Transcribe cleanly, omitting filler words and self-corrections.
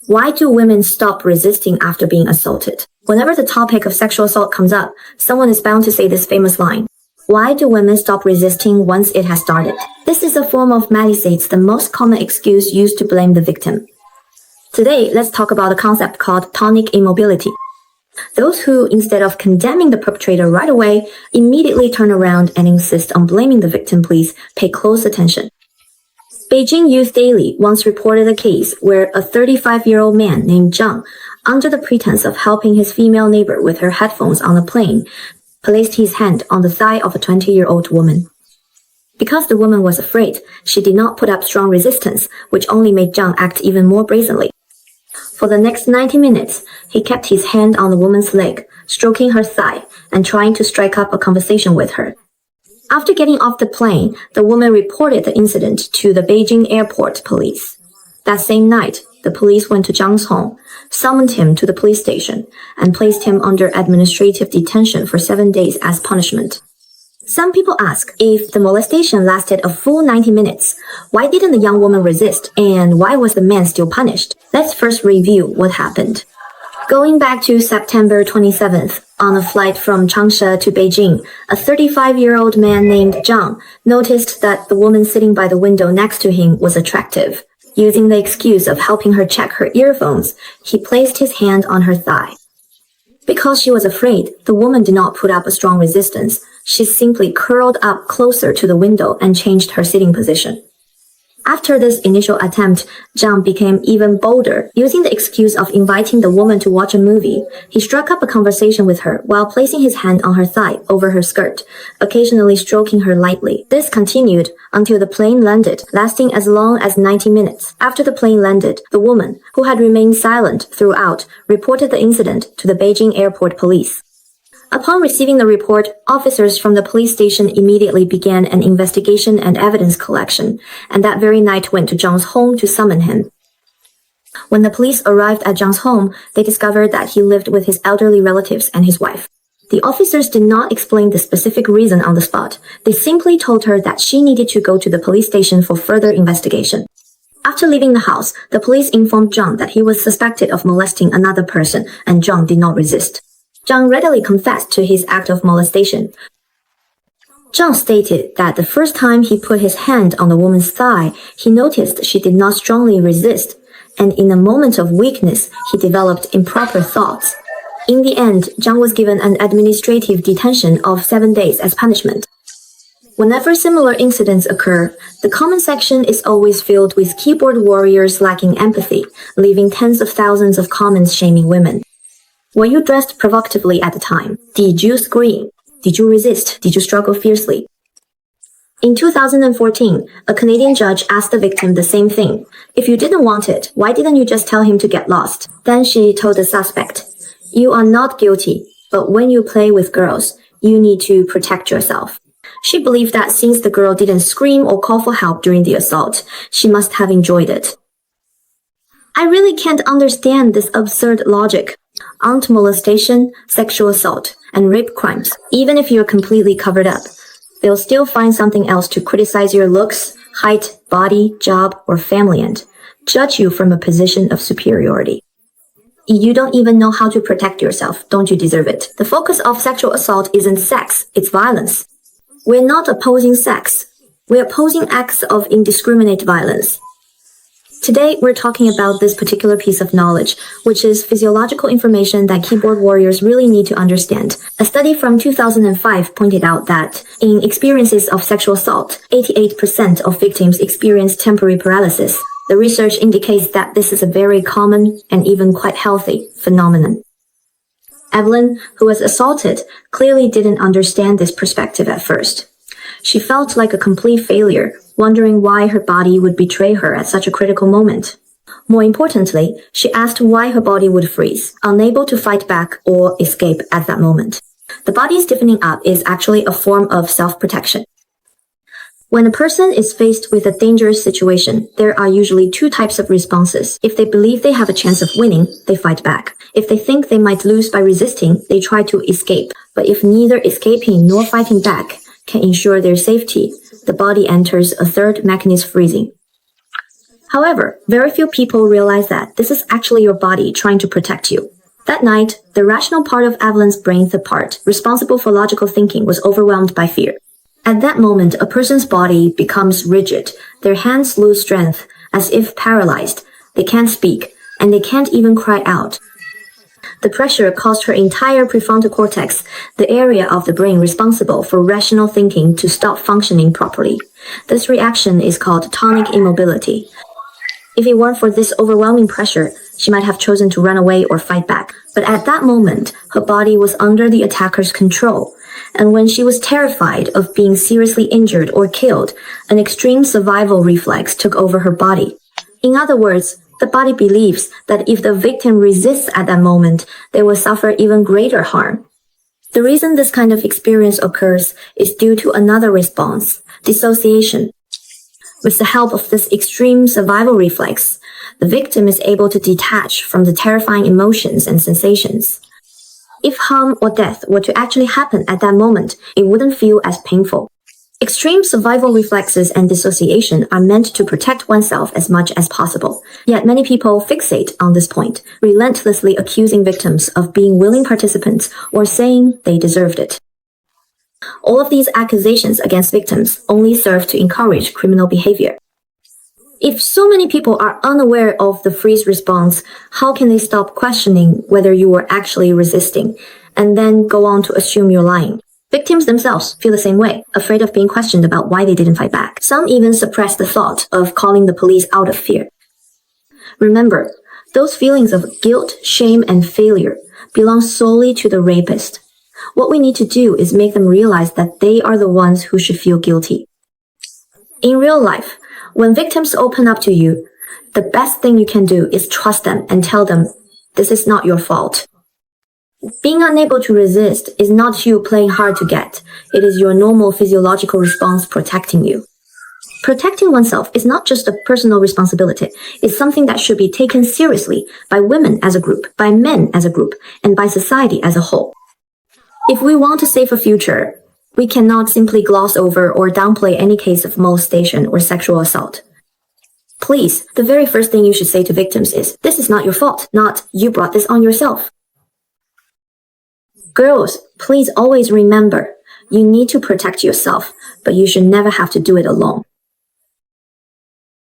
Why do women stop resisting after being assaulted? Whenever the topic of sexual assault comes up, someone is bound to say this famous line. Why do women stop resisting once it has started? This is a form of malice, the most common excuse used to blame the victim. Today, let's talk about a concept called tonic immobility. Those who, instead of condemning the perpetrator right away, immediately turn around and insist on blaming the victim. Please pay close attention. Beijing Youth Daily once reported a case where a 35-year-old man named Zhang, under the pretense of helping his female neighbor with her headphones on a plane, placed his hand on the thigh of a 20-year-old woman. Because the woman was afraid, she did not put up strong resistance, which only made Zhang act even more brazenly. For the next 90 minutes, he kept his hand on the woman's leg, stroking her thigh and trying to strike up a conversation with her. After getting off the plane, the woman reported the incident to the Beijing airport police. That same night, the police went to Zhang's home, summoned him to the police station, and placed him under administrative detention for 7 days as punishment. Some people ask, if the molestation lasted a full 90 minutes, why didn't the young woman resist, and why was the man still punished? Let's first review what happened. Going back to September 27th, on a flight from Changsha to Beijing, a 35-year-old man named Zhang noticed that the woman sitting by the window next to him was attractive. Using the excuse of helping her check her earphones, he placed his hand on her thigh. Because she was afraid, the woman did not put up a strong resistance. She simply curled up closer to the window and changed her sitting position. After this initial attempt, Zhang became even bolder. Using the excuse of inviting the woman to watch a movie, he struck up a conversation with her while placing his hand on her thigh over her skirt, occasionally stroking her lightly. This continued until the plane landed, lasting as long as 90 minutes. After the plane landed, the woman, who had remained silent throughout, reported the incident to the Beijing airport police. Upon receiving the report, officers from the police station immediately began an investigation and evidence collection, and that very night went to Zhang's home to summon him. When the police arrived at Zhang's home, they discovered that he lived with his elderly relatives and his wife. The officers did not explain the specific reason on the spot. They simply told her that she needed to go to the police station for further investigation. After leaving the house, the police informed Zhang that he was suspected of molesting another person, and Zhang did not resist. Zhang readily confessed to his act of molestation. Zhang stated that the first time he put his hand on the woman's thigh, he noticed she did not strongly resist, and in a moment of weakness, he developed improper thoughts. In the end, Zhang was given an administrative detention of 7 days as punishment. Whenever similar incidents occur, the comment section is always filled with keyboard warriors lacking empathy, leaving tens of thousands of comments shaming women. Were you dressed provocatively at the time? Did you scream? Did you resist? Did you struggle fiercely? In 2014, a Canadian judge asked the victim the same thing. If you didn't want it, why didn't you just tell him to get lost? Then she told the suspect, you are not guilty, but when you play with girls, you need to protect yourself. She believed that since the girl didn't scream or call for help during the assault, she must have enjoyed it. I really can't understand this absurd logic. Aren't molestation, sexual assault, and rape crimes? Even if you're completely covered up, they'll still find something else to criticize your looks, height, body, job, or family and judge you from a position of superiority. You don't even know how to protect yourself. Don't you deserve it? The focus of sexual assault isn't sex, it's violence. We're not opposing sex. We're opposing acts of indiscriminate violence. Today, we're talking about this particular piece of knowledge, which is physiological information that keyboard warriors really need to understand. A study from 2005 pointed out that in experiences of sexual assault, 88% of victims experience temporary paralysis. The research indicates that this is a very common and even quite healthy phenomenon. Evelyn, who was assaulted, clearly didn't understand this perspective at first. She felt like a complete failure, wondering why her body would betray her at such a critical moment. More importantly, she asked why her body would freeze, unable to fight back or escape at that moment. The body stiffening up is actually a form of self-protection. When a person is faced with a dangerous situation, there are usually two types of responses. If they believe they have a chance of winning, they fight back. If they think they might lose by resisting, they try to escape. But if neither escaping nor fighting back can ensure their safety, the body enters a third mechanism, freezing. However, very few people realize that this is actually your body trying to protect you. That night, the rational part of Evelyn's brain, the part responsible for logical thinking, was overwhelmed by fear. At that moment, a person's body becomes rigid. Their hands lose strength, as if paralyzed. They can't speak, and they can't even cry out. The pressure caused her entire prefrontal cortex, the area of the brain responsible for rational thinking, to stop functioning properly. This reaction is called tonic immobility. If it weren't for this overwhelming pressure, she might have chosen to run away or fight back. But at that moment, her body was under the attacker's control. And when she was terrified of being seriously injured or killed, an extreme survival reflex took over her body. In other words, the body believes that if the victim resists at that moment, they will suffer even greater harm. The reason this kind of experience occurs is due to another response, dissociation. With the help of this extreme survival reflex, the victim is able to detach from the terrifying emotions and sensations. If harm or death were to actually happen at that moment, it wouldn't feel as painful. Extreme survival reflexes and dissociation are meant to protect oneself as much as possible. Yet many people fixate on this point, relentlessly accusing victims of being willing participants or saying they deserved it. All of these accusations against victims only serve to encourage criminal behavior. If so many people are unaware of the freeze response, how can they stop questioning whether you were actually resisting, and then go on to assume you're lying? Victims themselves feel the same way, afraid of being questioned about why they didn't fight back. Some even suppress the thought of calling the police out of fear. Remember, those feelings of guilt, shame, and failure belong solely to the rapist. What we need to do is make them realize that they are the ones who should feel guilty. In real life, when victims open up to you, the best thing you can do is trust them and tell them, this is not your fault. Being unable to resist is not you playing hard to get. It is your normal physiological response protecting you. Protecting oneself is not just a personal responsibility. It's something that should be taken seriously by women as a group, by men as a group, and by society as a whole. If we want to save a future, we cannot simply gloss over or downplay any case of molestation or sexual assault. Please, the very first thing you should say to victims is, this is not your fault, not you brought this on yourself. Girls, please always remember, you need to protect yourself, but you should never have to do it alone.